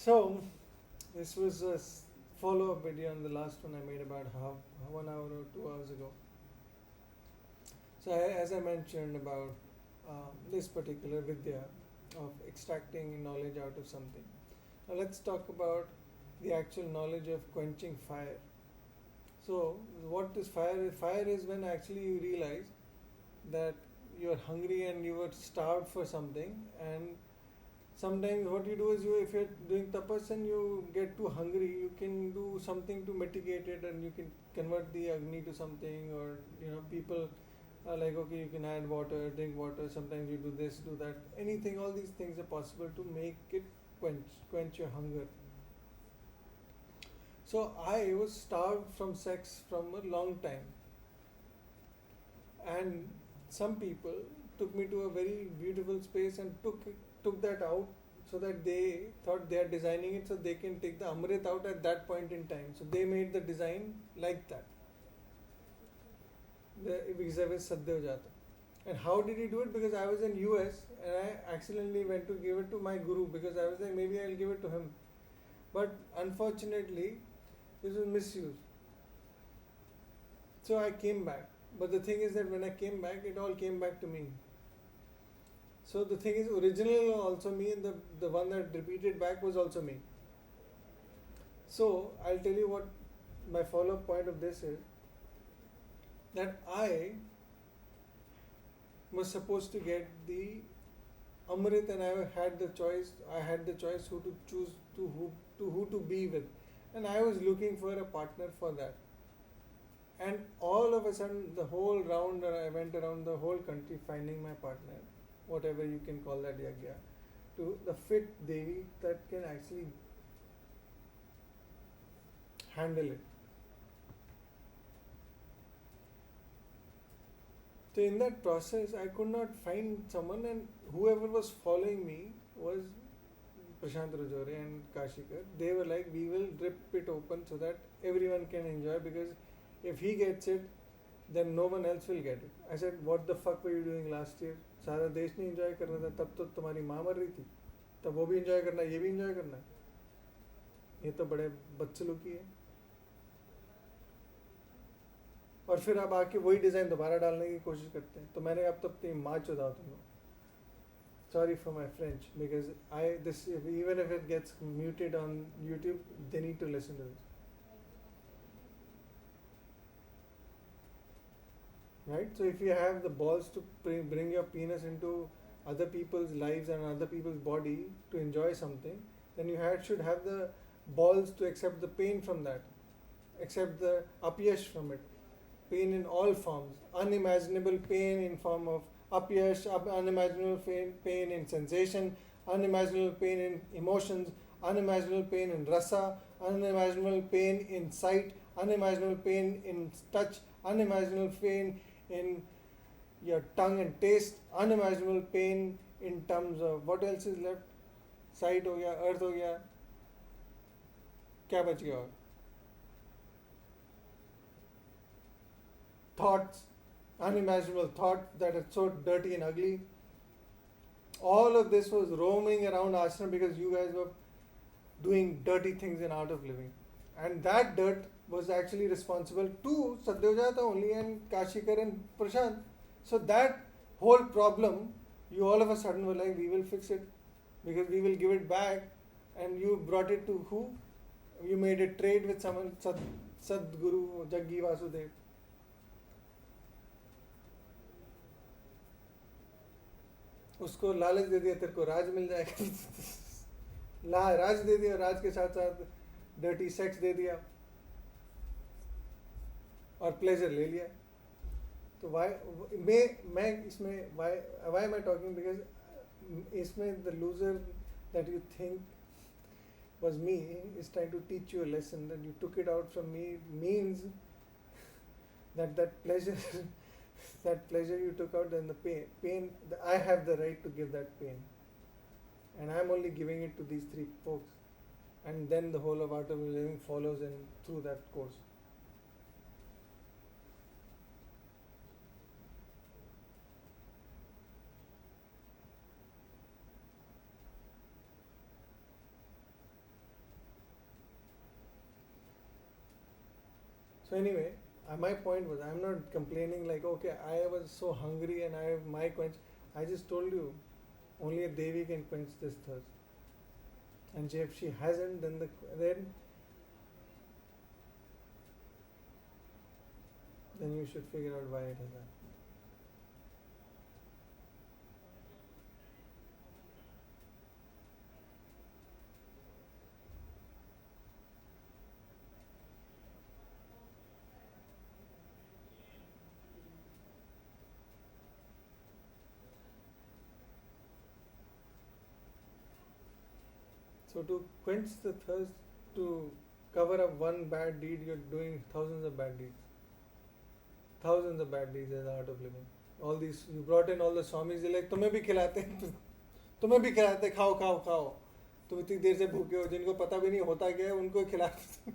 So, this was a follow-up video on the last one I made about half 1 hour or 2 hours ago. So, as I mentioned about this particular vidya of extracting knowledge out of something. Now, let's talk about the actual knowledge of quenching fire. So, what is fire? Fire is when actually you realize that you're hungry and you were starved for something, and sometimes what you do is if you're doing tapas and you get too hungry, you can do something to mitigate it, and you can convert the agni to something, or people are like, okay, you can add water, drink water, sometimes you do this, do that, anything, all these things are possible to make it quench your hunger. So I was starved from sex from a long time, and some people took me to a very beautiful space and took that out, so that they thought they are designing it so they can take the amrit out at that point in time. So they made the design like that. Because I was Sadhya Jata. And how did he do it? Because I was in US and I accidentally went to give it to my guru, because I was like, maybe I'll give it to him. But unfortunately, this was misused. So I came back. But the thing is that when I came back, it all came back to me. So the thing is, original also me, and the one that repeated back was also me. So I'll tell you what my follow-up point of this is, that I was supposed to get the Amrit, and I had the choice. Who to choose, who to be with, and I was looking for a partner for that. And all of a sudden, the whole round, I went around the whole country finding my partner, whatever you can call that yagya, to the fit Devi that can actually handle it. So in that process, I could not find someone, and whoever was following me was Prashant Rajore and Kashikar. They were like, we will rip it open so that everyone can enjoy, because if he gets it, then no one else will get it. I said, what the fuck were you doing last year? सारा देश नहीं enjoy कर रहा था, तब तो तुम्हारी माँ मर रही थी, तब वो भी enjoy करना है, ये भी enjoy करना है, ये तो बड़े बदसलूकी है. और फिर अब आके वही डिज़ाइन दोबारा डालने की कोशिश करते हैं. तो मैंने अब तक अपनी माँ चुदा दूंगा. Sorry for my French, because even if it gets muted on YouTube, they need to listen to this. Right? So if you have the balls to bring your penis into other people's lives and other people's body to enjoy something, then you should have the balls to accept the pain from that, accept the apyash from it. Pain in all forms, unimaginable pain in form of apyash, unimaginable pain in sensation, unimaginable pain in emotions, unimaginable pain in rasa, unimaginable pain in sight, unimaginable pain in touch, unimaginable pain in your tongue and taste, unimaginable pain in terms of what else is left. Sight हो गया, earth हो गया, क्या बच गया और? Thoughts, unimaginable thoughts that are so dirty and ugly. All of this was roaming around ashram because you guys were doing dirty things in art of living. And that dirt was actually responsible to Satyajata only and Kashikar and Prashant. So that whole problem, you all of a sudden were like, we will fix it because we will give it back. And you brought it to who? You made a trade with someone, Sadguru Jaggi Vasudev. उसको लालच दे दिया, तेरे को राज मिल जाएगा. राज दे दिया, राज के साथ साथ डर्टी सेक्स दे दिया और प्लेजर ले लिया. तो मैं इसमें why am I talking? Because इसमें the loser that you think was me is trying to teach you a lesson that you took it out from me, means that pleasure that pleasure you took out, then the pain I have the right to give that pain, and I'm only giving it to these three folks, and then the whole of art of living follows in through that course. So anyway, my point was, I'm not complaining like, okay, I was so hungry and I have my quench. I just told you, only a Devi can quench this thirst. And if she hasn't, then you should figure out why it has happened. So to quench the thirst, to cover up one bad deed, you're doing thousands of bad deeds. Thousands of bad deeds as the art of living. All these, you brought in all the Swamis, they're like, तुम्हें भी खिलाते हैं, तुम्हें भी खिलाते, खाओ खाओ खाओ. तुम इतनी देर से भूखे हो, जिनको पता भी नहीं होता क्या है, उनको खिलाते.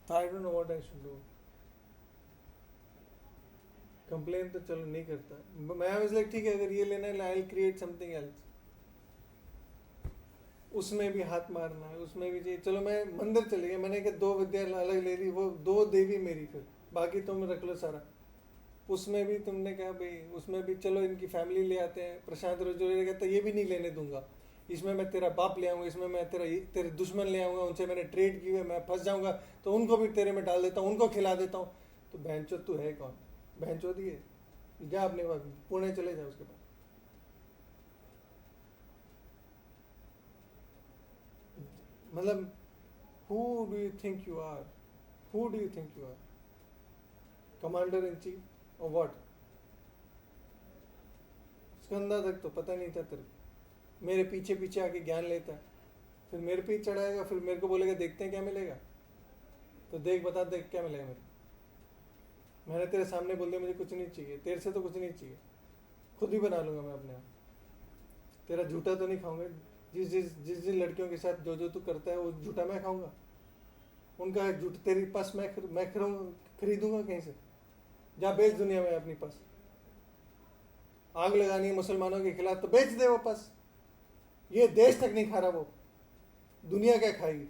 I don't know what I should do. Complain तो चलो नहीं करता. मैं वाज लाइक ठीक है, अगर ये लेना है, आई क्रिएट समथिंग एल्स. उसमें भी हाथ मारना है, उसमें भी चाहिए. चलो मैं मंदिर चले गया, मैंने कहा 2 विद्या अलग ले ली, वो 2 देवी मेरी, फिर बाकी तुम रख लो सारा. उसमें भी तुमने कहा भाई, उसमें भी चलो इनकी फैमिली ले आते हैं. प्रशांत रोजोरे कहता ये भी नहीं लेने दूंगा. इसमें मैं तेरा बाप ले आऊँगा, इसमें मैं तेरे दुश्मन ले आऊँगा, उनसे मैंने ट्रेड की हुई, मैं फंस जाऊँगा तो उनको भी तेरे में डाल देता हूँ, उनको खिला देता हूँ. तो बहनचोद तू है कौन? बहनचोद ही है. जा अपने पुणे चले जाओ उसके पास. मतलब who do you think you are? Who do you think you are? Commander in chief or what? Skandha तक तो पता नहीं था तेरे. मेरे पीछे पीछे आके ज्ञान लेता है, फिर मेरे पे चढ़ाएगा, फिर मेरे को बोलेगा देखते हैं क्या मिलेगा. तो देख बता, देख क्या मिलेगा मेरे. मैंने तेरे सामने बोल दिया मुझे कुछ नहीं चाहिए, तेरे से तो कुछ नहीं चाहिए, खुद ही बना लूंगा मैं अपने आप. तेरा झूठा तो नहीं खाऊंगा. जिस लड़कियों के साथ जो तू करता है वो झूठा मैं खाऊंगा. उनका झूठ तेरे पास मैं खरीदूंगा कहीं से. जा बेच दुनिया में अपनी पास. आग लगानी है मुसलमानों के खिलाफ तो बेच दे वापस. ये देश तक नहीं खा रहा, वो दुनिया क्या खाएगी.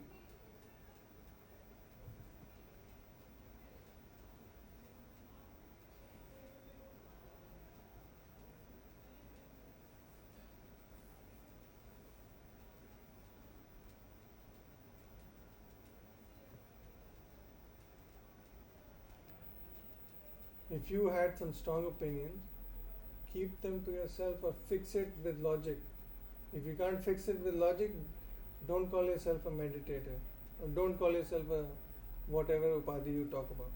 If you had some strong opinions, keep them to yourself or fix it with logic. If you can't fix it with logic, don't call yourself a meditator, or don't call yourself a whatever upadhi you talk about.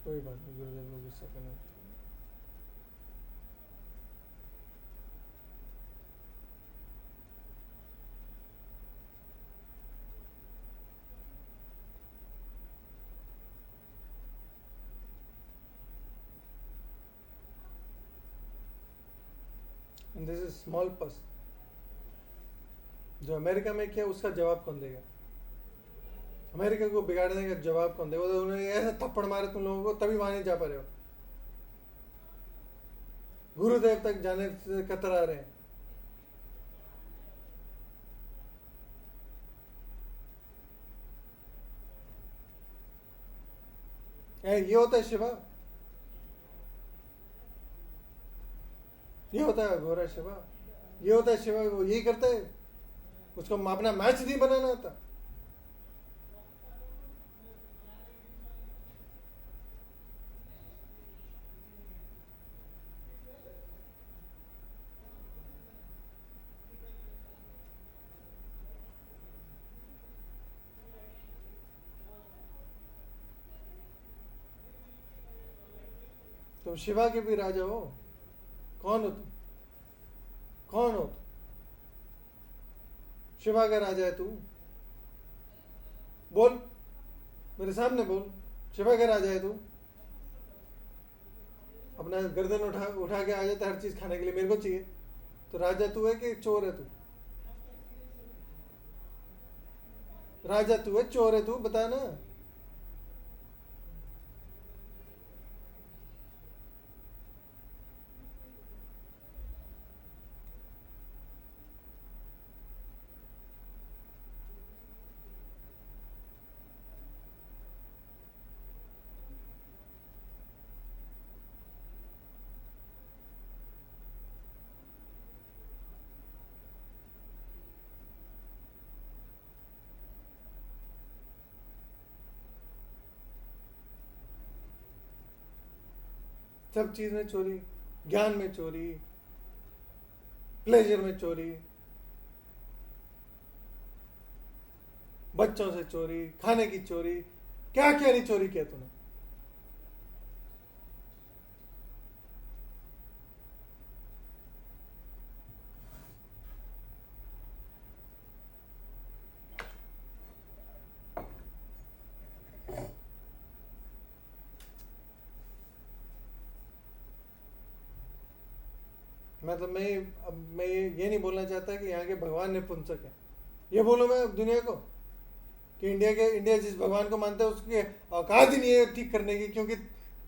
कोई बात नहीं, गुरुदेव को गुस्सा करना. And this is small pus. जो America में किया उसका जवाब कौन देगा? अमेरिका को बिगाड़ने का जवाब कौन देगा? तो उन्होंने ऐसा थप्पड़ मारे तुम लोगों को, तभी वहां नहीं जा पा रहे हो. गुरुदेव तक जाने से कतरा रहे हैं. ये होता है शिवा, ये होता है गोरा शिवा, ये होता है शिवा. वो यही करता है, उसको अपना मैच नहीं बनाना आता. तुम शिवा के भी राजा हो. कौन हो तुम? कौन हो तुम? शिवा का राजा है तू? बोल. मेरे सामने बोल, शिवा के राजा है तू, अपना गर्दन उठा उठा के आ जाता हर चीज खाने के लिए, मेरे को चाहिए। तो राजा तू है कि चोर है तू? राजा तू है चोर है तू, बता ना। सब चीज में चोरी, ज्ञान में चोरी, प्लेजर में चोरी, बच्चों से चोरी, खाने की चोरी, क्या क्या नहीं चोरी किया तूने। मतलब मैं ये नहीं बोलना चाहता कि यहाँ के भगवान नपुंसक है। ये बोलो मैं दुनिया को कि इंडिया जिस भगवान को मानता है उसकी औकात ही नहीं है ठीक करने की, क्योंकि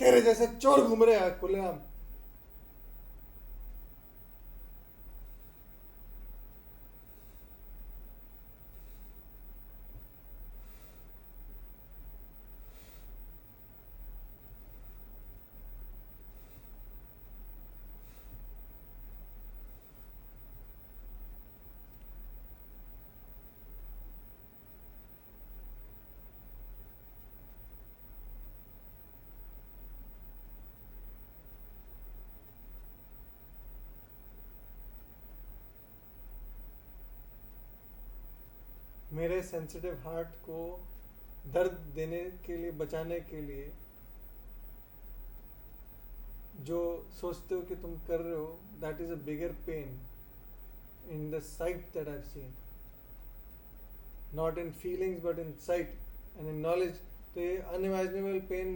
तेरे जैसे चोर घूम रहे हैं खुलेआम। मेरे सेंसिटिव हार्ट को दर्द देने के लिए, बचाने के लिए जो सोचते हो कि तुम कर रहे हो, that is a bigger pain in the site that I seen, not in feelings but in site and in knowledge. तो ये अनइमेजिनेबल पेन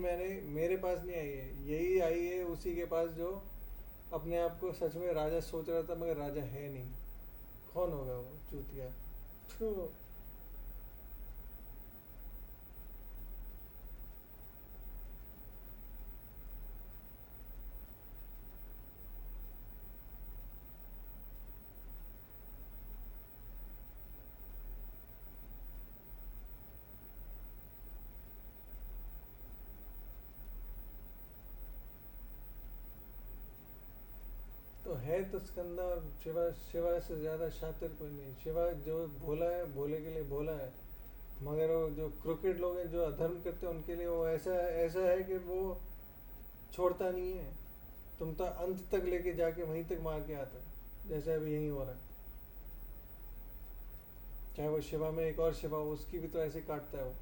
मेरे पास नहीं आई है, यही आई है उसी के पास जो अपने आप को सच में राजा सोच रहा था मगर राजा है नहीं। कौन होगा वो चूतिया? तो तो है तो स्कंदा और शिवा, शिवा से ज्यादा शातिर कोई नहीं। शिवा जो भोला है, भोले के लिए भोला है, मगर वो जो क्रिकेट लोग हैं जो अधर्म करते हैं उनके लिए वो ऐसा ऐसा है कि वो छोड़ता नहीं है, तुम तो अंत तक लेके जाके वहीं तक मार के आता है, जैसे अभी यही हो रहा है। चाहे वो शिवा में एक और शिवा हो, उसकी भी तो ऐसे काटता है वो।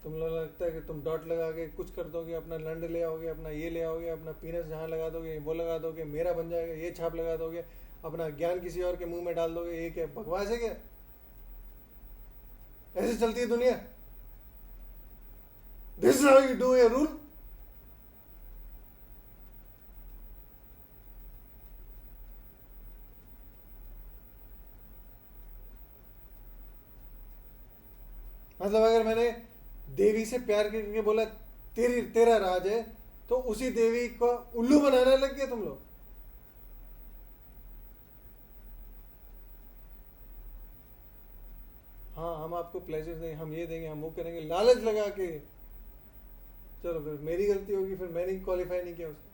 तुम लोग लगता है कि तुम डॉट लगा के कुछ कर दोगे, अपना लंड ले आओगे, अपना ये ले आओगे, अपना पीनस जहाँ लगा दोगे वो लगा दोगे, मेरा बन जाएगा, ये छाप लगा दोगे, अपना ज्ञान किसी और के मुंह में डाल दोगे। ये क्या बकवास है क्या? ऐसे चलती है दुनिया? This is how you do a rule? मतलब अगर मैंने देवी से प्यार करके बोला तेरा राज है, तो उसी देवी को उल्लू बनाने लग गए तुम लोग। हाँ हम आपको प्लेजर देंगे, हम ये देंगे, हम वो करेंगे, लालच लगा के। चलो फिर मेरी गलती होगी, फिर मैंने क्वालिफाई नहीं किया उसको।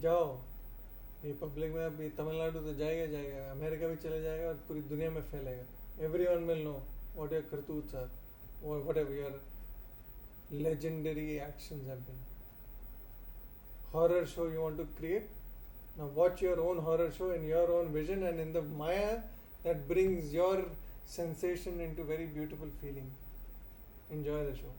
जाओ, ये पब्लिक में, अब ये तमिलनाडु तो जाएगा जाएगा, अमेरिका भी चले जाएगा और पूरी दुनिया में फैलेगा। Everyone will know what your करतूत्स are, or whatever your legendary actions have been. Horror show you want to create, Now watch your own horror show in your own vision and in the Maya that brings your sensation into very beautiful feeling. Enjoy the show.